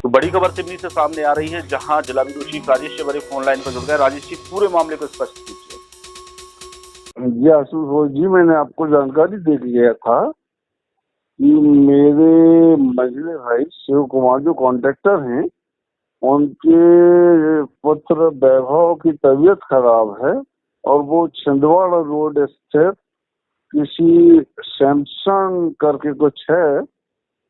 तो बड़ी खबर सिवनी से सामने आ रही है, जहां जिला bureau chief Rajesh Choubey phone line पर जुड़ गए। राजेश जी, पूरे मामले को स्पष्ट कीजिए। जी आशुतोष जी, मैंने आपको जानकारी दे दिया था कि मेरे मंझले भाई शिव कुमार जो कॉन्ट्रैक्टर हैं, उनके पुत्र वैभव की तबीयत खराब है और वो छिंदवाड़ा रोड स्थित किसी सैमसंग करके कुछ है।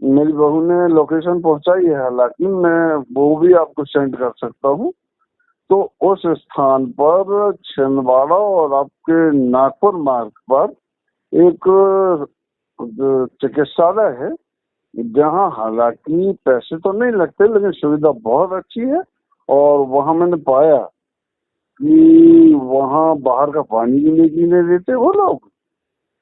मेरी बहू ने लोकेशन पहुंचाई है, हालांकि मैं वो भी आपको सेंड कर सकता हूँ। तो उस स्थान पर छिंदवाड़ा और आपके नागपुर मार्ग पर एक चिकित्सालय है, जहाँ हालांकि पैसे तो नहीं लगते लेकिन सुविधा बहुत अच्छी है। और वहाँ मैंने पाया कि वहाँ बाहर का पानी भी नहीं पीने देते वो लोग।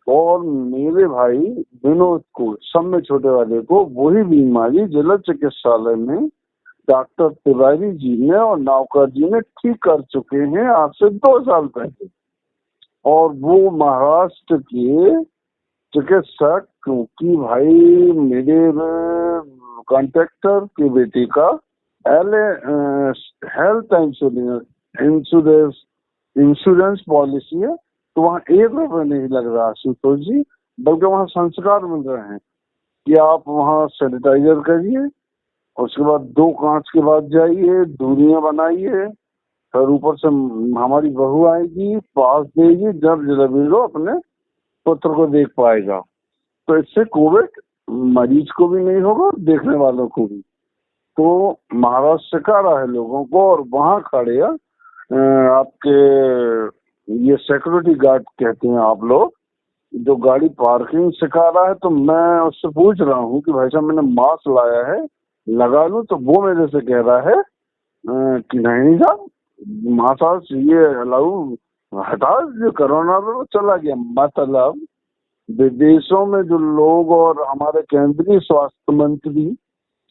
और मेरे भाई विनोद को, सब में छोटे वाले को, वही बीमारी जिला चिकित्सालय में डॉक्टर तिवारी जी ने और नावकर जी ने ठीक कर चुके हैं आज से 2 साल पहले। और वो महाराष्ट्र के चिकित्सक, क्योंकि भाई मेरे कॉन्ट्रैक्टर के बेटे का हेल्थ इंश्योरेंस इंश्योरेंस पॉलिसी है, तो वहाँ 1 रुपये नहीं लग रहा आशुतोष जी, बल्कि वहाँ संस्कार मिल रहे हैं कि आप वहाँ सैनिटाइजर करिए, उसके बाद 2 कांच के बाद जाइए, दूरियां बनाइए, फिर ऊपर से हमारी बहू आएगी, पास देगी, जब जलेबी अपने पुत्र को देख पाएगा। तो इससे कोविड मरीज को भी नहीं होगा, देखने वालों को भी। तो महाराष्ट्र सिखा रहा है लोगों को, और वहाँ खड़े आपके ये सिक्योरिटी गार्ड कहते हैं आप लोग, जो गाड़ी पार्किंग सिखा रहा है। तो मैं उससे पूछ रहा हूँ कि भाई साहब मैंने मास्क लाया है, लगा लूं? तो वो मेरे से कह रहा है कि नहीं साहब, मास्क ये अलाउ हटा, जो कोरोना तो चला गया। मतलब विदेशों में जो लोग, और हमारे केंद्रीय स्वास्थ्य मंत्री,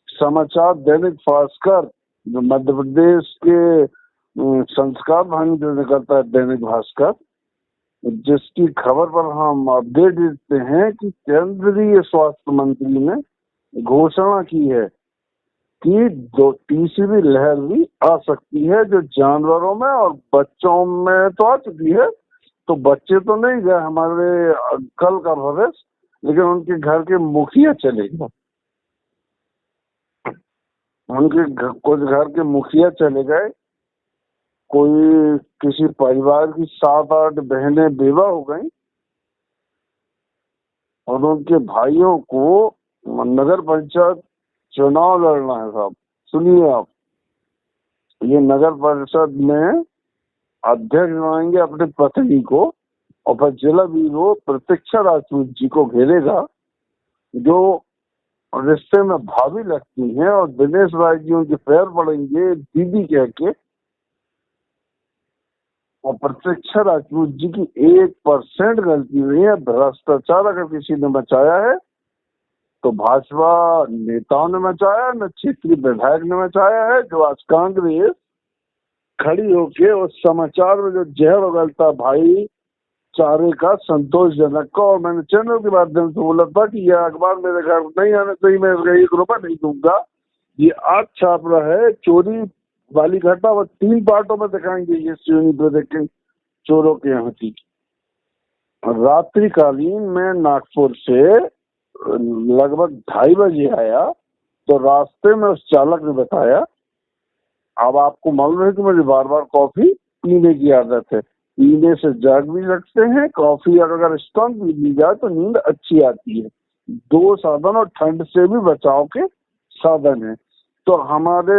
समाचार दैनिक भास्कर जो मध्य प्रदेश के संस्कार भंग जो निकलता है दैनिक भास्कर, जिसकी खबर पर हम अपडेट देते हैं कि केंद्रीय स्वास्थ्य मंत्री ने घोषणा की है कि तीसरी लहर भी आ सकती है, जो जानवरों में और बच्चों में तो आ चुकी है। तो बच्चे तो नहीं गए हमारे कल का भविष्य, लेकिन उनके घर के मुखिया चले गए। कुछ घर के मुखिया चले गए, कोई किसी परिवार की 7-8 बहनें बेवा हो गई, और उनके भाइयों को नगर पंचायत चुनाव लड़ना है। साहब सुनिए आप, ये नगर परिषद में अध्यक्ष बनाएंगे अपने पत्नी को, और फिर जिला ब्यूरो प्रतीक्षा राजपूत जी को घेरेगा, जो रिश्ते में भाभी लगती हैं, और दिनेश राय जी उनके पैर पड़ेंगे दीदी कह के। और प्रतीक्षा राजपूत जी की 1% गलती नहीं है। भ्रष्टाचार अगर किसी ने मचाया है तो भाजपा नेताओं ने मचाया, न क्षेत्रीय विधायक ने मचाया है। जो आज कांग्रेस खड़ी होके उस समाचार में जो जहर उगलता भाई चारे का, संतोषजनक का, और मैंने चैनल के माध्यम से बोला था कि यह अखबार मेरे घर नहीं आने चाहिए, मैं इसका 1 रुपया नहीं दूंगा। ये आज छाप रहा है, चोरी वाली घटना वो 3 पार्टों में दिखाएंगे। ये श्रेणी प्रोजेक्टिंग चोरों के यहाँ की। रात्रिकालीन में नागपुर से लगभग 2:30 बजे आया, तो रास्ते में उस चालक ने बताया, अब आपको मालूम है कि मुझे बार बार कॉफी पीने की आदत है, पीने से जाग भी लगते हैं, कॉफी अगर स्ट्रॉन्ग पी ली जाए तो नींद अच्छी आती है। 2 साधन, और ठंड से भी बचाव के साधन है। तो हमारे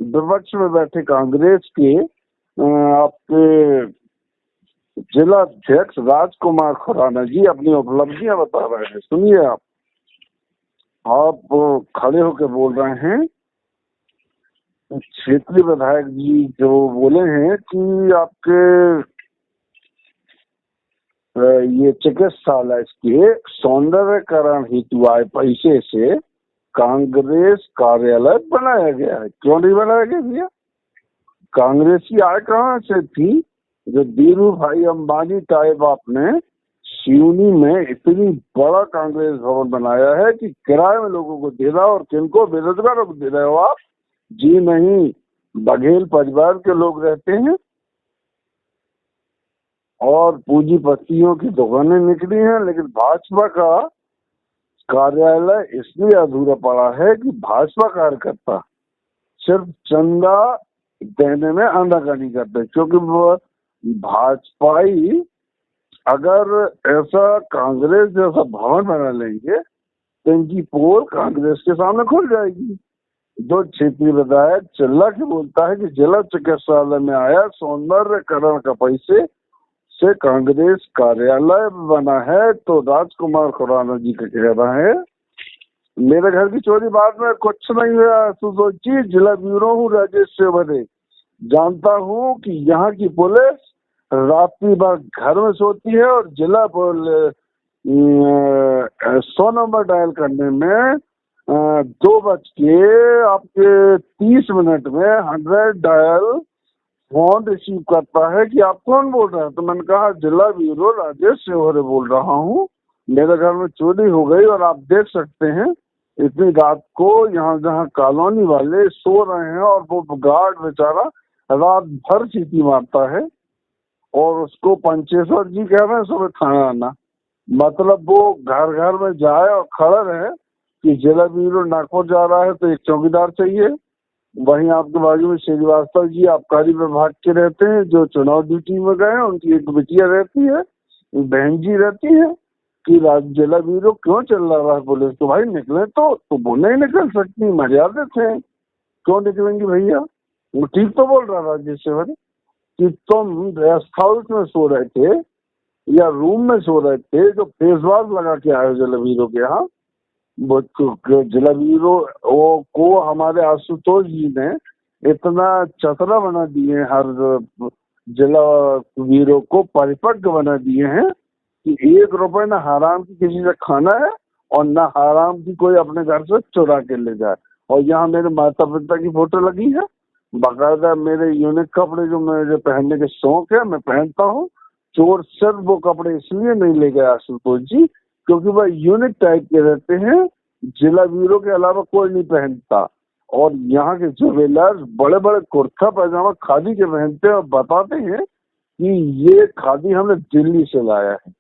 विपक्ष में बैठे कांग्रेस के आपके जिला अध्यक्ष राजकुमार खुराना जी अपनी उपलब्धियां बता रहे हैं। सुनिए आप खड़े होकर बोल रहे हैं, क्षेत्रीय विधायक जी जो बोले हैं कि आपके ये चिकित्सालय के सौंदर्यकरण हेतु आए पैसे से कांग्रेस कार्यालय बनाया गया है। क्यों नहीं बनाया गया भैया? कांग्रेस की आय कहाँ से थी? जो धीरू भाई अंबानी टाइप आपने सिवनी में इतनी बड़ा कांग्रेस भवन बनाया है कि किराए में लोगों को दे रहा, और किनको? बेरोजगारों को दे रहे हो आप? जी नहीं, बघेल परिवार के लोग रहते हैं और पूंजीपतियों की दुकानें निकली हैं। लेकिन भाजपा का कार्यालय इसलिए अधूरा पड़ा है कि भाजपा कार्यकर्ता सिर्फ चंदा देने में आनाकानी करते, क्योंकि वो भाजपाई अगर ऐसा कांग्रेस जैसा भवन बना लेंगे तो इनकी पोल कांग्रेस के सामने खुल जाएगी। जो क्षेत्रीय विधायक चिल्ला के बोलता है कि जिला चिकित्सालय में आया सौंदर्यकरण का पैसे से कांग्रेस कार्यालय बना है, तो राजकुमार खुराना जी का कहना है मेरे घर की चोरी बाद में कुछ नहीं हुआ सुशोच जी, जिला ब्यूरो हूँ राजेश सेवरे, जानता हूँ कि यहाँ की पुलिस रात्रि भर घर में सोती है और जिला 100 नंबर डायल करने में 2:30 में 100 डायल फोन रिसीव करता है कि आप कौन बोल रहे हैं। तो मैंने कहा जिला ब्यूरो राजेश सेवरे बोल रहा हूँ, मेरे घर में चोरी हो गई और आप देख सकते हैं इतनी रात को यहाँ जहाँ कॉलोनी वाले सो रहे हैं और वो गार्ड बेचारा रात भर सीटी मारता है और उसको पंचेश्वर जी कह रहे हैं सुबह थाना आना। मतलब वो घर घर में जाए और खड़ा रहे कि जिला ब्यूरो नागपुर जा रहा है तो एक चौकीदार चाहिए। वहीं आपके बाजू में श्रीवास्तव जी आबकारी विभाग के रहते हैं जो चुनाव ड्यूटी में गए हैं, उनकी एक बिटिया रहती है, बहन जी रहती है कि जिला ब्यूरो क्यों चल रहा है पुलिस, तो भाई निकले तो वो नहीं निकल सकती, मर्यादा थे, क्यों निकलेंगी भैया। वो ठीक तो बोल रहा राजेश सेवरे कि तुम रेस्ट हाउस में सो रहे थे या रूम में सो रहे थे जो फेस वॉश लगा के आए जिला ब्यूरो के यहाँ। जिला ब्यूरो को हमारे आशुतोष जी ने इतना चतरा बना दिए, हर जिला ब्यूरो को परिपक्व बना दिए हैं कि 1 रुपए ना हराम की किसी से खाना है और ना हराम की कोई अपने घर से चुरा के ले जाए। और यहाँ मेरे माता पिता की फोटो लगी है, बाकायदा मेरे यूनिक कपड़े जो मुझे पहनने के शौक है मैं पहनता हूँ। चोर सिर्फ वो कपड़े इसलिए नहीं ले गए आशुतोष जी क्योंकि वह यूनिक टाइप के रहते हैं, जिला ब्यूरो के अलावा कोई नहीं पहनता। और यहाँ के ज्वेलर्स बड़े बड़े कुर्ता पैजामा खादी के पहनते हैं और बताते हैं कि ये खादी हमने दिल्ली से लाया है,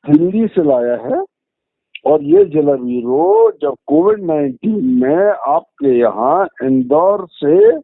दिल्ली से लाया है। और ये जिला ब्यूरो जब कोविड-19 में आपके यहाँ इंदौर से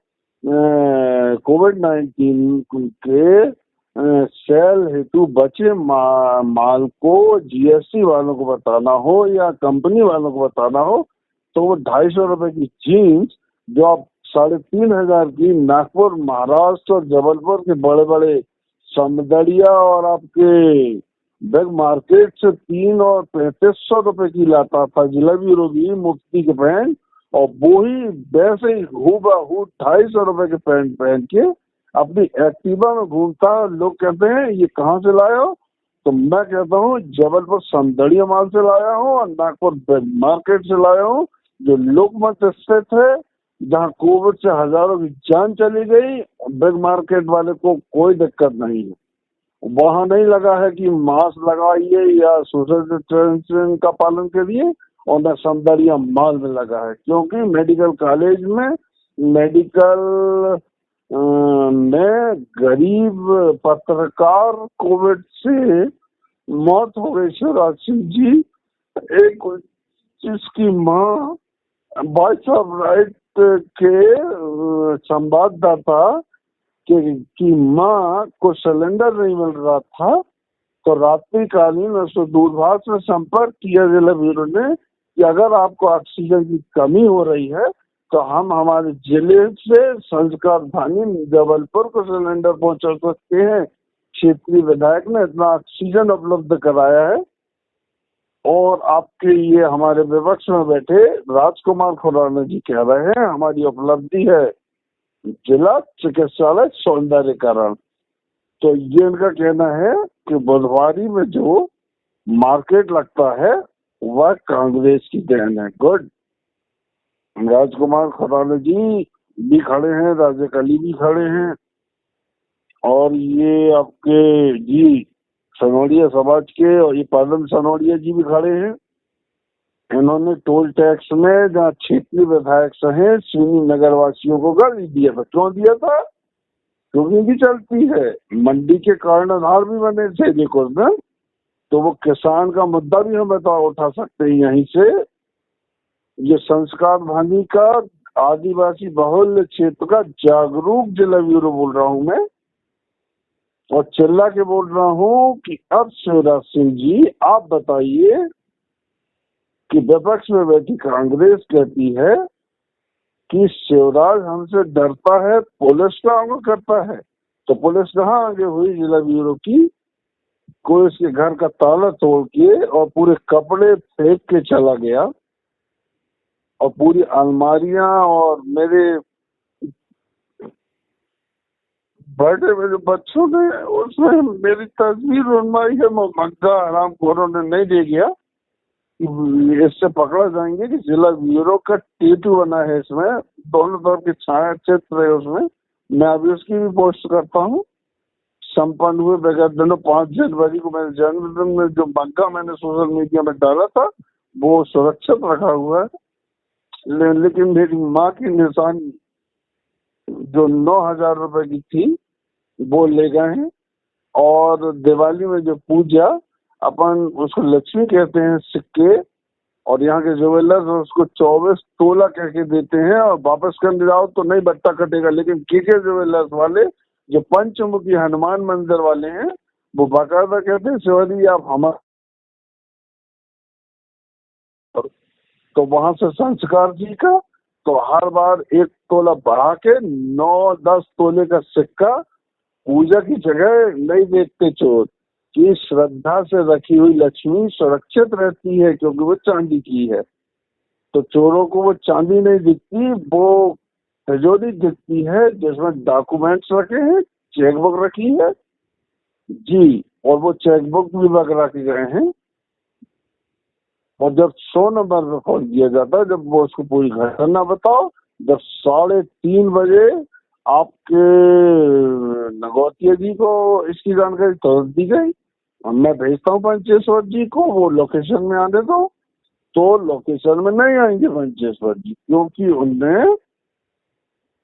कोविड-19 के सेल हेतु बचे माल को जीएसटी वालों को बताना हो या कंपनी वालों को बताना हो तो वो 250 रुपए की जीन्स जो आप 3,500 की नागपुर महाराष्ट्र और जबलपुर के बड़े बड़े समदड़िया और आपके बिग मार्केट से 3 और 3,500 रुपए की लाता था जिला ब्यूरो की मुफ्ती के पैंट, और वो ही वैसे ही हूबहू 250 रुपए के पैंट पहन के अपनी एक्टिवा में घूमता है। लोग कहते हैं ये कहाँ से लाए हो, तो मैं कहता हूँ जबलपुर समदड़िया माल से लाया हूँ और नागपुर बिग मार्केट से लाया हूँ जो लोकमत स्थित है, जहाँ कोविड से हजारों की जान चली गई। बिग मार्केट वाले को कोई दिक्कत नहीं है, वहां नहीं लगा है कि मास्क लगाइए या सोशल डिस्टेंसिंग का पालन करिए, और न समदड़िया माल में लगा है क्योंकि मेडिकल कॉलेज में मेडिकल में गरीब पत्रकार कोविड से मौत हो गई। शिवराज सिंह जी एक जिसकी माँ वॉइस ऑफ राइट के संवाददाता की माँ को सिलेंडर नहीं मिल रहा था तो रात्रिकालीन उसको दूरभाष में संपर्क किया जिला ब्यूरो ने कि अगर आपको ऑक्सीजन की कमी हो रही है तो हम हमारे जिले से संस्कार धानी जबलपुर को सिलेंडर पहुंचा सकते हैं। क्षेत्रीय विधायक ने इतना ऑक्सीजन उपलब्ध कराया है। और आपके ये हमारे विपक्ष में बैठे राजकुमार खुराना जी कह रहे हैं हमारी उपलब्धि है जिला चिकित्सालय सौंदर्यकरण। तो ये इनका कहना है कि बुधवारी में जो मार्केट लगता है वह कांग्रेस की देन है। गुड। राजकुमार खुराना जी भी खड़े हैं, राजेश अली भी खड़े हैं, और ये आपके जी सनोडिया समाज के, और ये पादम सनोडिया जी भी खड़े हैं। इन्होंने टोल टैक्स में जहाँ क्षेत्रीय विधायक हैं चीनी नगर वासियों को गाली दिया था। क्यों दिया था? क्योंकि भी चलती है, मंडी के कारण आधार भी बने थे देखो ना, तो वो किसान का मुद्दा भी हम उठा सकते हैं यहीं से। ये संस्कार भानी का आदिवासी बहुल क्षेत्र का जागरूक जिला ब्यूरो बोल रहा हूं मैं, और चिल्ला के बोल रहा हूं कि अब शिवराज सिंह जी आप बताइए कि विपक्ष में बैठी कांग्रेस कहती है कि शिवराज हमसे डरता है, पुलिस का आगे करता है। तो पुलिस कहाँ आगे हुई जिला ब्यूरो की? कोई उसके घर का ताला तोड़ के और पूरे कपड़े फेंक के चला गया, और पूरी अलमारियां, और मेरे बर्थडे में जो बच्चों ने उसमें मेरी तस्वीर बनवाई है, मग्गा हरामखोरों ने नहीं दे गया। इससे पकड़ा जाएंगे कि जिला ब्यूरो का टेटू बना है इसमें, दोनों तरफ के छाया चित्र है उसमें। मैं अभी उसकी भी पोस्ट करता हूँ। संपन्न हुए बगैर दिनों 5 जनवरी को मेरे जन्मदिन में जो मग्गा मैंने सोशल मीडिया में डाला था वो सुरक्षित रखा हुआ है। लेकिन मेरी माँ की निशानी जो 9,000 रुपए की थी वो ले गए हैं। और दिवाली में जो पूजा, अपन उसको लक्ष्मी कहते हैं सिक्के, और यहाँ के ज्वेलर्स उसको 24 तोला कह के देते हैं, और वापस करने जाओ तो नहीं बट्टा कटेगा। लेकिन के ज्वेलर्स वाले जो पंचमुखी हनुमान मंदिर वाले हैं वो बाकायदा कहते हैं शिवाजी आप हमारे, तो वहां से संस्कार जी का तो हर बार 1 तोला बढ़ा के 9-10 तोले का सिक्का पूजा की जगह नहीं देखते चोर, कि श्रद्धा से रखी हुई लक्ष्मी सुरक्षित रहती है क्योंकि वो चांदी की है। तो चोरों को वो चांदी नहीं दिखती, वो तिजोरी दिखती है जिसमें डॉक्यूमेंट्स रखे हैं, चेकबुक रखी है जी, और वो चेकबुक भी वगैरह के गए हैं। और जब 100 नंबर पे फोन किया जाता है, जब वो उसको पूरी घटना बताओ, जब 3:30 बजे आपके नगौतिया जी को इसकी जानकारी तुरंत दी गई, मैं भेजता हूँ पंचेश्वर जी को, वो लोकेशन में आने दो, तो लोकेशन में नहीं आएंगे पंचेश्वर जी, क्योंकि उनने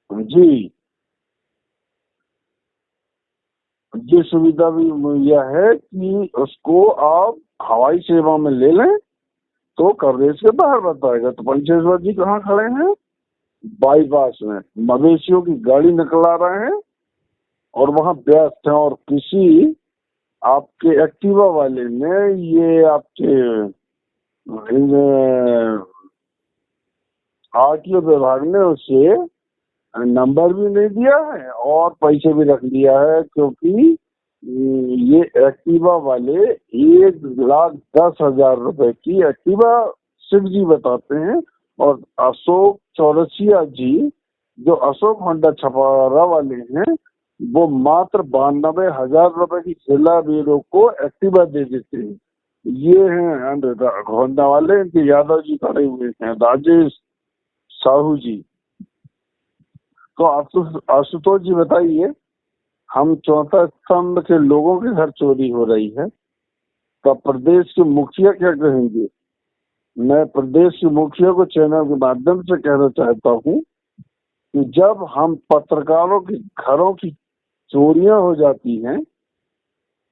जी ये सुविधा भी मुहैया है कि उसको आप हवाई सेवा में ले लें तो कवरेज के बाहर बताएगा। तो पंचेश्वर जी कहाँ खड़े हैं? बाईपास में मवेशियों की गाड़ी निकला रहे हैं और वहां व्यस्त हैं, और किसी आपके एक्टिवा वाले ने ये आपके आरटीओ विभाग ने उसे नंबर भी नहीं दिया है और पैसे भी रख दिया है, क्योंकि ये एक्टिवा वाले 1,10,000 रुपए की एक्टिवा 6G बताते हैं, और अशोक चौरसिया जी जो अशोक होंडा छपारा वाले हैं वो मात्र 92,000 रुपए की जिला ब्यूरो को एक्टिवा दे देते हैं। ये हैं होंडा वाले, इनके यादव जी खड़े हुए हैं, राजेश साहू जी। तो आशुतोष जी बताइए, हम चौथा स्तंभ के लोगों के घर चोरी हो रही है तो प्रदेश के मुखिया क्या कहेंगे? मैं प्रदेश के मुखिया को चैनल के माध्यम से कहना चाहता हूँ कि जब हम पत्रकारों के घरों की चोरियां हो जाती हैं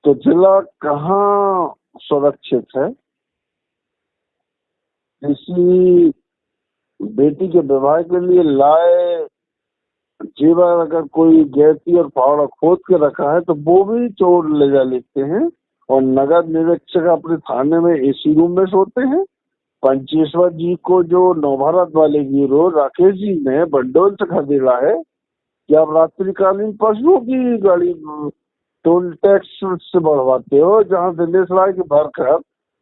तो जिला कहाँ सुरक्षित है? किसी बेटी के विवाह के लिए लाए जेवर अगर कोई गैसी और फावड़ा खोद के रखा है तो वो भी चोर ले जा लेते हैं, और नगर निरीक्षक अपने थाने में एसी रूम में सोते हैं। पंचेश्वर जी को जो नवभारत वाले ब्यूरो राकेश जी ने बंडोल से खरीदा है कि आप रात्रिकालीन पशुओं की गाड़ी टोल टैक्स से बढ़वाते हो, जहां दिनेश राय के भरकर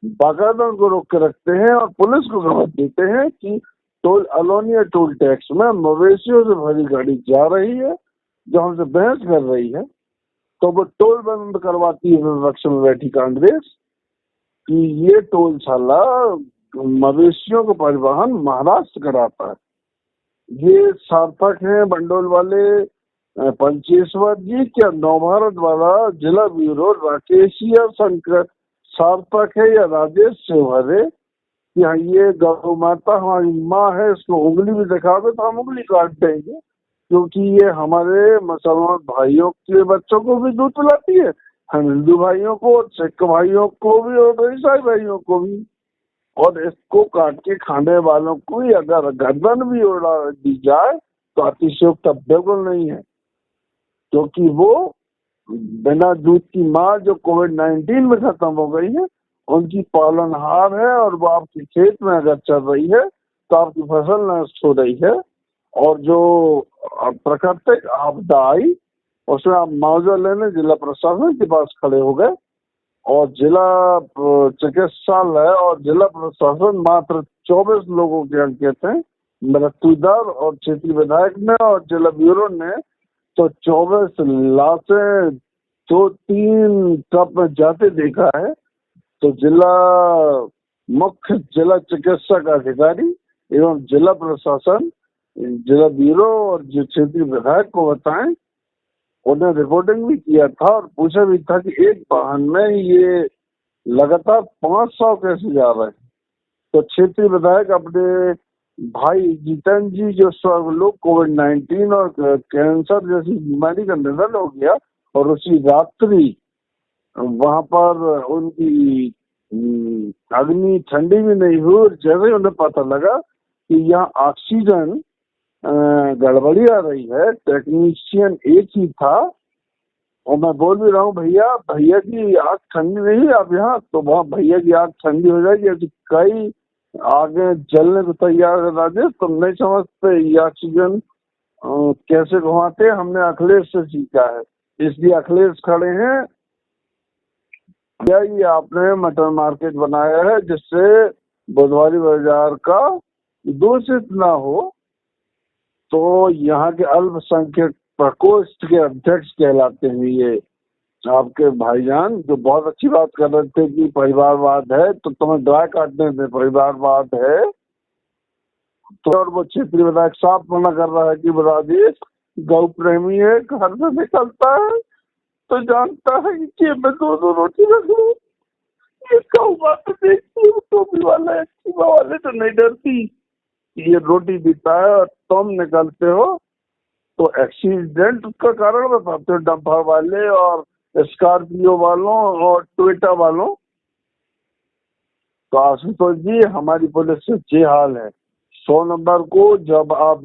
बाकायदा उनको रोक के रखते हैं और पुलिस को खबर देते हैं कि टोल अलोनिया टोल टैक्स में मवेशियों से भरी गाड़ी जा रही है जो हमसे बहस कर रही है, तो वो टोल बंद करवाती है विपक्ष में बैठी कांग्रेस कि ये टोल साला मवेशियों को परिवहन महाराष्ट्र कराता है। ये सार्थक है बंडोल वाले पंचेश्वर जी, क्या नवभारत वाला जिला ब्यूरो राकेश या शंकर सार्थक है या राजेश शिवहर है कि हाँ ये गौ माता हमारी माँ है, इसको उंगली भी दिखा दो तो हम उंगली काट देंगे, क्योंकि ये हमारे मुसलमान भाइयों के बच्चों को भी दूध पिलाती है, हम हिंदू भाइयों को, सिख भाइयों को भी और ईसाई भाइयों को भी। और इसको काट के खाने वालों को ही अगर गर्दन भी उड़ा दी जाए तो अतिशयोक्ति बिल्कुल नहीं है, क्योंकि वो बिना दूध की माँ जो कोविड-19 में खत्म हो गई है उनकी पालनहार है, और वो आपके खेत में अगर चल रही है तो आपकी फसल नष्ट हो रही है। और जो प्राकृतिक आपदा आई उसमें आप मुआवजा लेने जिला प्रशासन के पास खड़े हो गए, और जिला चिकित्सालय और जिला प्रशासन मात्र 24 लोगों के अंकित हैं मृत्युदर, और क्षेत्रीय विधायक ने और जिला ब्यूरो ने तो 24 लाशें 2-3 ट्रक में जाते देखा है। तो मुख्य जिला चिकित्सक अधिकारी एवं जिला प्रशासन, जिला ब्यूरो और जो क्षेत्रीय विधायक को बताएं, उन्हें रिपोर्टिंग भी किया था और पूछा भी था कि एक वाहन में ये लगातार 500 कैसे जा रहे हैं। तो क्षेत्रीय विधायक अपने भाई जितेंद्र जी जो सब लोग कोविड-19 और कैंसर जैसी बीमारी का निधन हो गया, और उसी रात्रि वहां पर उनकी अग्नि ठंडी भी नहीं हुई, और जैसे ही उन्हें पता लगा कि यहाँ ऑक्सीजन गड़बड़ी आ रही है, टेक्नीशियन एक ही था, और मैं बोल भी रहा हूँ भैया की आग ठंडी नहीं हुई आप यहाँ, तो वहाँ भैया की आग ठंडी हो जाएगी, ऐसी कई आगे जलने को तैयार है। राजेश तुम नहीं समझते ये ऑक्सीजन कैसे घुमाते, हमने अखिलेश से सीखा है, इसलिए अखिलेश खड़े हैं। क्या ये आपने मटन मार्केट बनाया है जिससे बुधवारी बाजार का दूषित ना हो, तो यहाँ के अल्पसंख्यक प्रकोष्ठ के अध्यक्ष कहलाते हैं ये आपके भाईजान, जो बहुत अच्छी बात कर रहे थे कि परिवारवाद है, तो तुम्हें गाय काटने में परिवारवाद है। तो और वो क्षेत्रीय विधायक साफ मना कर रहा है कि राजेश गौ प्रेमी है, घर से निकलता है तो जानता है कि जेब में 2-2 रोटी रख लो, ये गौ बात देखती है, टोपी वाला एक्टिवा वाले तो नहीं डरती, ये रोटी देता है और तुम निकलते हो तो एक्सीडेंट का कारण बताते हो डंपर वाले और स्कॉर्पियो वालों और टोयोटा वालों। तो आशुतोष जी हमारी पुलिस से ये हाल है, 100 नंबर को जब आप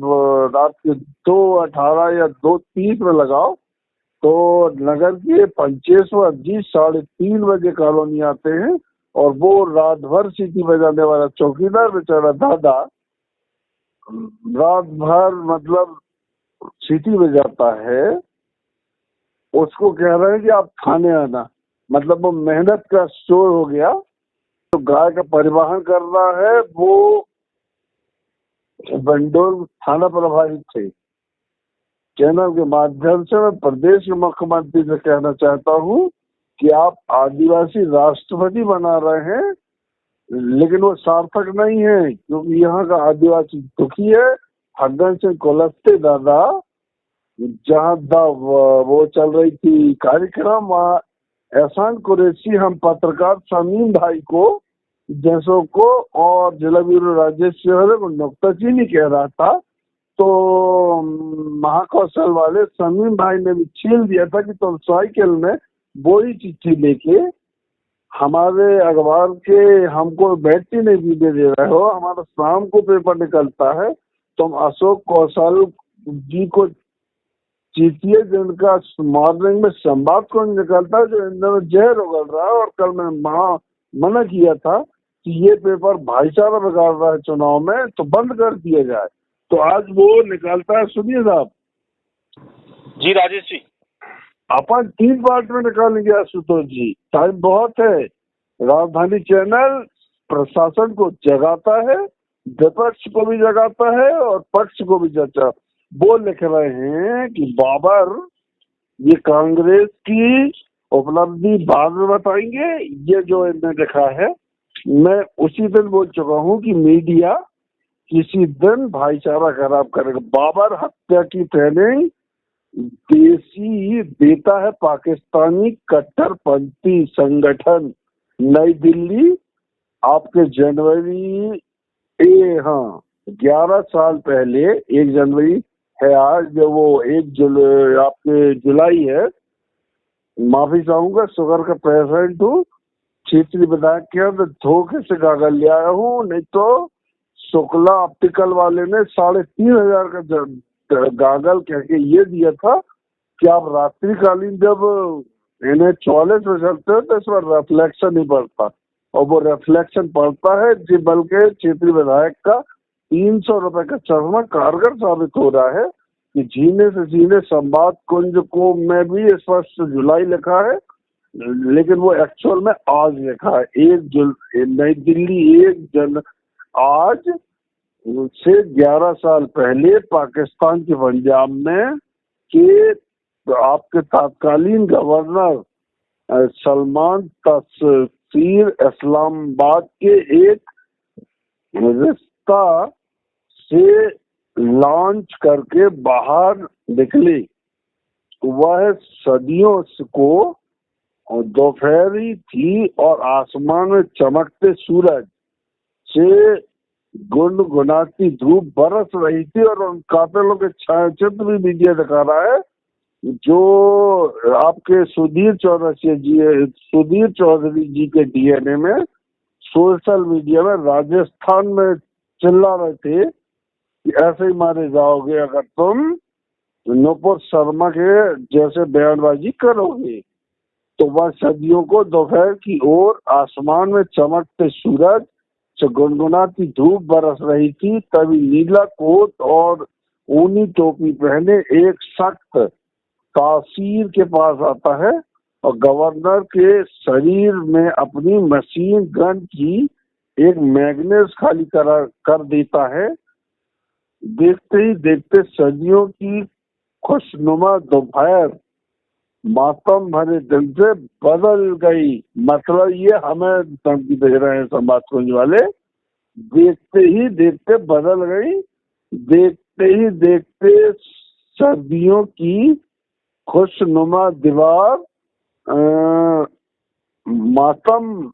रात के 2:18 या 2:30 में लगाओ तो नगर के पंचेश्वर जी 3:30 बजे कॉलोनी आते हैं, और वो रात भर सीटी बजाने वाला चौकीदार बेचारा दादा रात भर मतलब सीटी बजाता है, उसको कह रहे हैं कि आप थाने आना, मतलब वो मेहनत का स्टोर हो गया। तो गाय का परिवहन कर रहा है वो बंडोर थाना प्रभारी थे। चैनल के माध्यम से मैं प्रदेश के मुख्यमंत्री से कहना चाहता हूँ कि आप आदिवासी राष्ट्रपति बना रहे हैं, लेकिन वो सार्थक नहीं है, क्योंकि यहाँ का आदिवासी दुखी है। फग्गन सिंह कुलस्ते दादा जहाँ वो चल रही थी कार्यक्रम, वहाँ एहसान कुरैशी हम पत्रकार शमीम भाई को जैसों को और जिला ब्यूरो राजेश शिवहर को नुक्ताचीनी कह रहा था, तो महाकौशल वाले शमीम भाई ने भी छील दिया था कि तुम साइकिल में वो ही चिट्ठी लेके हमारे अखबार के हमको बैटरी नहीं भी दे रहे हो, हमारा शाम को पेपर निकलता है, तुम अशोक कौशल जी को चीटिए जिनका मॉर्निंग में संवाद को निकलता है, जो इन दिनों जहर उगल रहा है। और कल मैंने मना किया था कि ये पेपर भाईचारा बिगाड़ रहा है चुनाव में, तो बंद कर दिया जाए, तो आज वो निकालता है। सुनिए साहब जी राजेश जी, अपन 3 पार्ट में निकालेंगे आशुतोष जी, टाइम बहुत है। राजधानी चैनल प्रशासन को जगाता है, विपक्ष को भी जगाता है और पक्ष को भी जगाता। वो लिख रहे हैं कि बाबर ये कांग्रेस की उपलब्धि बाद में बताएंगे, ये जो इन्होंने लिखा है। मैं उसी दिन बोल चुका हूँ कि मीडिया किसी दिन भाईचारा खराब करेगा। बाबर हत्या की ट्रेनिंग देसी देता है पाकिस्तानी कट्टरपंथी संगठन नई दिल्ली आपके जनवरी हाँ 11 साल पहले 1 जनवरी है आज, जब वो आपके जुलाई है, माफी चाहूंगा शुगर का पेशेंट हूँ, क्षेत्रीय विधायक के अंदर धोखे से कागज ले आया हूँ, नहीं तो शुक्ला ऑप्टिकल वाले ने 3,500 का गागल कह के ये दिया था कि आप रात्रिकालीन जब इन्हें 44 में चलते हो तो इस पर रिफ्लेक्शन नहीं पड़ता, और वो रिफ्लेक्शन पड़ता है जी, बल्कि क्षेत्रीय विधायक का 300 रुपए का चश्मा कारगर साबित हो रहा है कि जीने से जीने संवाद कुंज को में भी स्पष्ट जुलाई लिखा है, लेकिन वो एक्चुअल में आज लिखा है। नई दिल्ली 1 जन आज से 11 साल पहले पाकिस्तान के पंजाब में के आपके तत्कालीन गवर्नर सलमान तस्सीर इस्लामाबाद के एक रिश्ता से लॉन्च करके बाहर निकले। वह सदियों को दोपहरी थी और आसमान में चमकते सूरज से गुनगुनाती धूप बरस रही थी, और उन कातिलों के छायाचित्र भी मीडिया दिखा रहा है जो आपके सुधीर चौधरी जी के डीएनए में सोशल मीडिया में राजस्थान में चिल्ला रहे थे कि ऐसे ही मारे जाओगे अगर तुम नुपुर शर्मा के जैसे बयानबाजी करोगे। तो वह सदियों को दोपहर की ओर आसमान में चमकते सूरज से गुनगुनाती धूप बरस रही थी, तभी नीला कोट और ऊनी टोपी पहने एक सख्त तासीर के पास आता है और गवर्नर के शरीर में अपनी मशीन गन की एक मैग्नेट खाली कर देता है। देखते ही देखते सदियों की खुशनुमा दोपहर मातम भरे दिल से बदल गई। मतलब ये हमें धमकी दे रहे हैं समाज कुंज वाले, देखते ही देखते बदल गई। देखते ही देखते सर्दियों की खुशनुमा दीवार मातम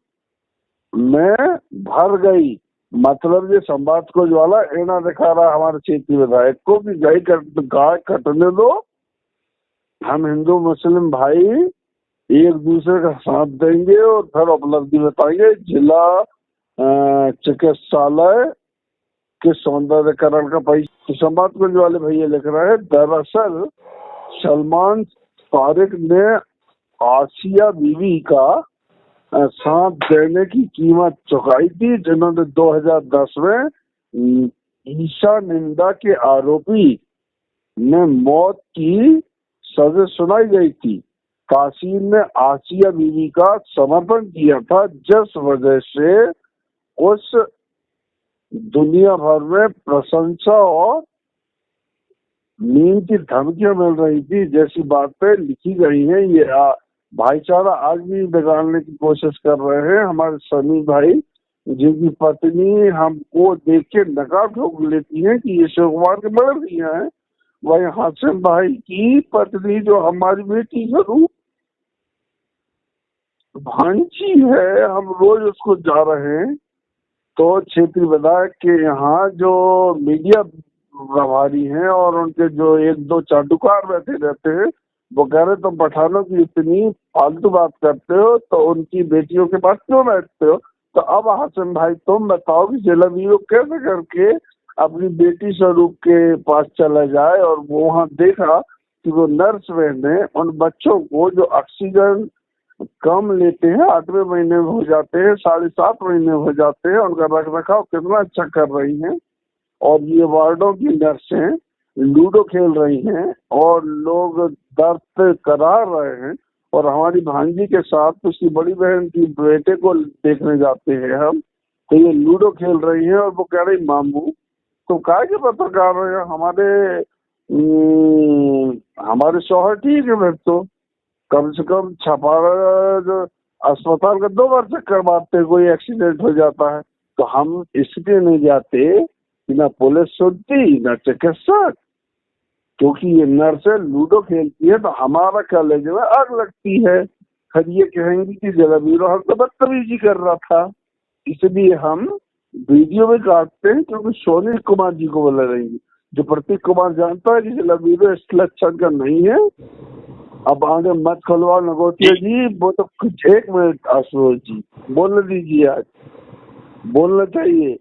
में भर गई। मतलब ये संवाद कुंज वाला एना दिखा रहा हमारे क्षेत्रीय विधायक को कि गाय कटने दो, हम हिंदू मुस्लिम भाई एक दूसरे का साथ देंगे और फिर उपलब्धि बताएंगे। जिला चिकित्सालय के सौंदर्यकरण का पैसा संवाद कुंज वाले भैया लिख रहे हैं। दरअसल सलमान तारिक ने आसिया बीवी का साथ देने की कीमत चुकाई थी, जिन्होंने 2010 में ईशा निंदा के आरोपी ने मौत की सजा सुनाई गई थी। तासीर ने आसिया बीवी का समर्थन किया था, जिस वजह से उस दुनिया भर में प्रशंसा और नींद की धमकियां मिल रही थी जैसी बातें लिखी गई हैं। ये भाईचारा आज भी बिगाड़ने की कोशिश कर रहे हैं हमारे सनी भाई, जिनकी पत्नी हमको देख के नकार ठोक लेती है कि ये शिव कुमार के बड़े भैया हैं। वही हासिम भाई की पत्नी जो हमारी बेटी स्वरूप भांजी है, हम रोज उसको जा रहे हैं। तो क्षेत्रीय विधायक के यहाँ जो मीडिया प्रभारी हैं और उनके जो 1-2 चाटुकार बैठे रहते हैं, वो कह रहे तुम पठानों की इतनी फालतू बात करते हो तो उनकी बेटियों के पास क्यों बैठते हो। तो अब हासिम भाई तुम बताओ कि जलवीरो कैसे करके अपनी बेटी स्वरूप के पास चला जाए, और वो वहाँ देखा कि वो नर्स बहने उन बच्चों को जो ऑक्सीजन कम लेते हैं 8वें महीने में हो जाते हैं, 7.5 महीने हो जाते हैं, उनका रख रखाव कितना अच्छा कर रही हैं। और ये वार्डों की नर्सें लूडो खेल रही हैं और लोग दर्द करा रहे हैं। और हमारी भांजी के साथ उसकी बड़ी बहन की बेटे को देखने जाते हैं हम, तो ये लूडो खेल रही हैं और वो कह रही मामू तो काय के पत्रकार है, हमारे शौहर ठीक है, फिर तो कम से कम छपा अस्पताल का 2 बार चक्कर मारते, कोई एक्सीडेंट हो जाता है तो हम इसलिए नहीं जाते कि ना पुलिस सुनती ना चिकित्सक। क्योंकि ये नर्सें लूडो खेलती है तो हमारा कॉलेज में आग लगती है। फिर ये कहेंगी कि जलावीरो हम तो बदतमीजी कर रहा था, इसलिए हम वीडियो में काटते हैं क्योंकि सोनील कुमार जी को बोला रहेंगे। जो प्रतीक कुमार जानता है कि जलावीरो इस लक्षण का नहीं है। अब आगे मत खुलवाओ नगोटिया जी, वो तो कुछ 1 मिनट आशुतोष जी बोलने दीजिए, आज बोलना चाहिए।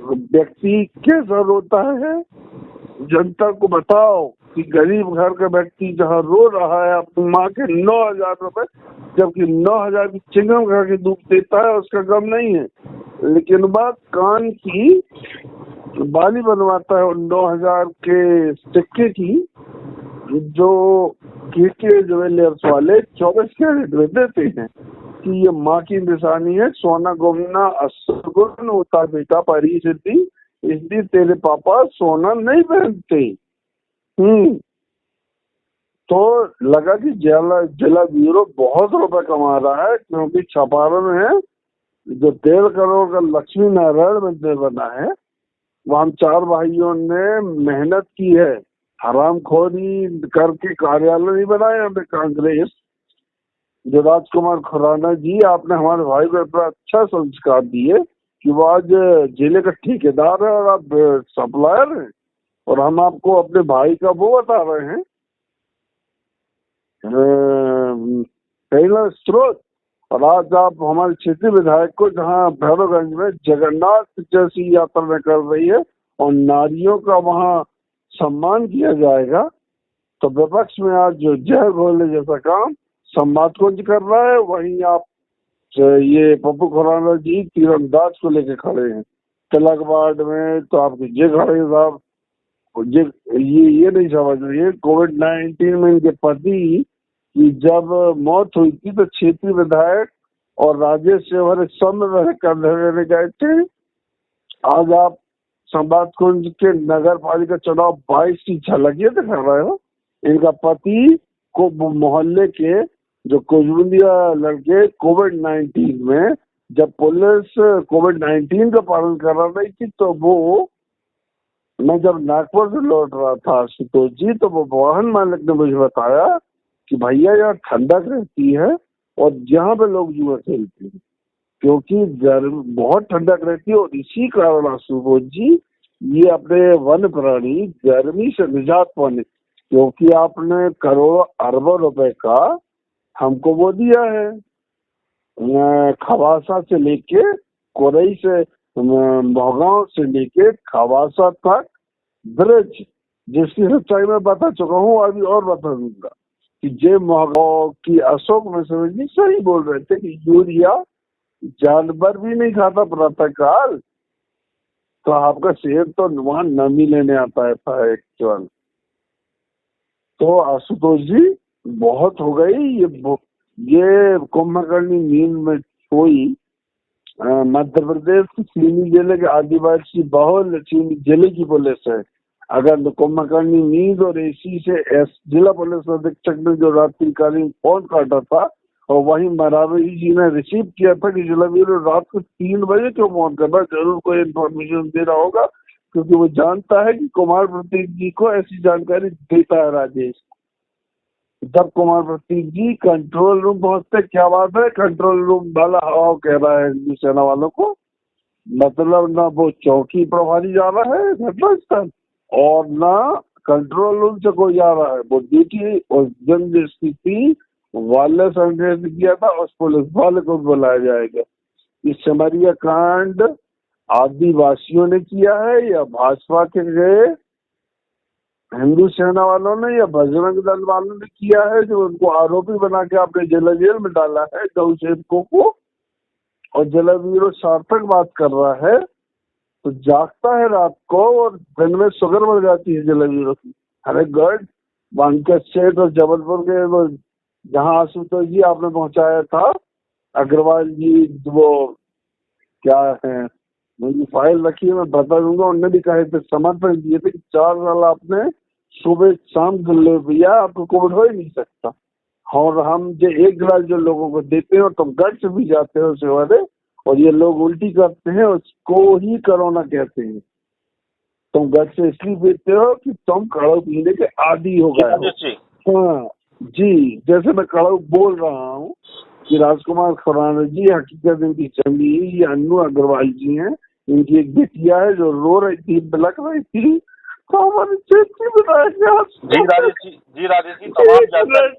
व्यक्ति कैसा रोता है जनता को बताओ कि गरीब घर का व्यक्ति जहाँ रो रहा है अपनी माँ के 9,000 रुपए, जबकि 9,000 की चिंगम खा के दूध देता है, उसका गम नहीं है। लेकिन बात कान की बाली बनवाता है 9,000 के सिक्के की, जो के ज्वेलर्स वाले 24 कैरेट में देते हैं कि ये माँ की निशानी है, सोना गुमना असुर होता बेटा परी सिद्धि, इसलिए तेरे पापा सोना नहीं पहनते। तो लगा कि जलावीरो बहुत रुपए कमा रहा है, क्योंकि छपारा में जो 1.5 करोड़ का लक्ष्मी नारायण मंदिर बना है, वहाँ 4 भाइयों ने मेहनत की है, हरामखोरी करके कार्यालय नहीं बनाया हमें कांग्रेस। जो राजकुमार खुराना जी, आपने हमारे भाई को इतना अच्छा संस्कार दिए कि वो आज जिले का ठेकेदार है और आप सप्लायर हैं, और हम आपको अपने भाई का वो बता रहे हैं पहला स्रोत। और आज आप हमारे क्षेत्रीय विधायक को, जहाँ भैरवगंज में जगन्नाथ जैसी यात्रा निकल रही है और नारियों का वहाँ सम्मान किया जाएगा, तो विपक्ष में आज जो जय घोले जैसा काम संवाद कुंज कर रहा है, वहीं आप ये पप्पू खुराना जी तीरंदाज को लेके खड़े हैं। तिलक वार्ड में तो आपके जे खड़े साहब, ये नहीं समझ रही है। कोविड-19 में इनके पति की जब मौत हुई थी तो क्षेत्रीय विधायक और राजेश सेवर समय कंधे लेने गए थे। आज आप संवाद कुंज के नगर पालिका चुनाव 22 की झलक ये दिखा रहे हो। इनका पति को मोहल्ले के जो कुजबुंदिया लड़के कोविड-19 में जब पुलिस कोविड-19 का पालन करा रही थी, तो वो मैं जब नागपुर से लौट रहा था आशुतोष जी, तो वो वाहन मालिक ने मुझे बताया कि भैया यहाँ ठंडक रहती है और यहाँ पे लोग जुआ खेलते हैं क्योंकि गर्म बहुत ठंडक रहती है। और इसी कारण आशुतोष जी ये अपने वन प्राणी गर्मी से निजात पाने, क्योंकि आपने करोड़ों अरबों रुपए का हमको वो दिया है, खवासा से लेके कोरई से भोगांव से लेके खवासा तक ब्रिज, जिसकी सच्चाई मैं बता चुका हूँ, अभी और बता दूंगा कि जे महगांव की अशोक मिश्र जी सही बोल रहे थे कि यूरिया जानवर भी नहीं खाता प्रातः काल, तो आपका शेर तो वहां नमी लेने आता है एक्चुअल। तो आशुतोष जी बहुत हो गई ये कुंभकर्णी नींद में सोई। मध्य प्रदेश की चीनी जिले के आदिवासी बहुल चीनी जिले की पुलिस है। अगर कुंभकर्णी नींद और एसी से जिला पुलिस अधीक्षक ने जो रात्रिकालीन फोन काटा था और वहीं मरावी जी ने रिसीव किया था कि जलावीरो रात को 3 बजे क्यों फोन कर रहा, जरूर कोई इन्फॉर्मेशन दे रहा होगा, क्योंकि वो जानता है कि कुमार प्रतीक जी को ऐसी जानकारी देता है राजेश। जब कुमार प्रतीक जी कंट्रोल रूम पहुंचते, क्या बात है, कंट्रोल रूम वाला हवा कह रहा है हिंदू सेना वालों को, मतलब ना वो चौकी प्रभारी जा रहा है घटनास्थल और ना कंट्रोल रूम से कोई जा रहा है। वो ड्यूटी और जन स्थिति वाले संदेश किया था, उस पुलिस वाले को बुलाया जाएगा। इस सिमरिया कांड आदिवासियों ने किया है या भाजपा के गए हिंदू सेना वालों ने या बजरंग दल वालों ने किया है, जो उनको आरोपी बना के आपने जेल में डाला है गौ सेवकों को, और जलावीरो सार्थक बात कर रहा है तो जागता है रात को और दिन में शुगर बढ़ जाती है जलावीरो की। अरे गढ़ बांका स्टेट और जबलपुर के वो जहाँ आशुतोष जी आपने पहुंचाया था, अग्रवाल जी वो क्या है, मेरी फाइल रखी है मैं बता दूंगा, उन्होंने भी कहे थे समर्थन दिए थे कि 4 साल आपने सुबह शाम ले भैया आपको कोविड हो ही नहीं सकता। और हम जो 1 गिलास जो लोगों को देते हैं और तुम गट से भी जाते हो सेवारे, और ये लोग उल्टी करते हैं, उसको ही कोरोना कहते हैं। तुम घर से इसलिए पीते हो कि तुम कड़व पीने के आदी हो गए हो। राजेश जी, हाँ जी, जैसे मैं कड़व बोल रहा हूँ कि राजकुमार खुराना जी हकीकत इनकी चली, ये अन्नू अग्रवाल जी हैं, इनकी एक बेटिया है जो रो रही थी, बिलक रही थी, तो हमारी चेती बनाया जी राजेश जी, तमाम जानकारी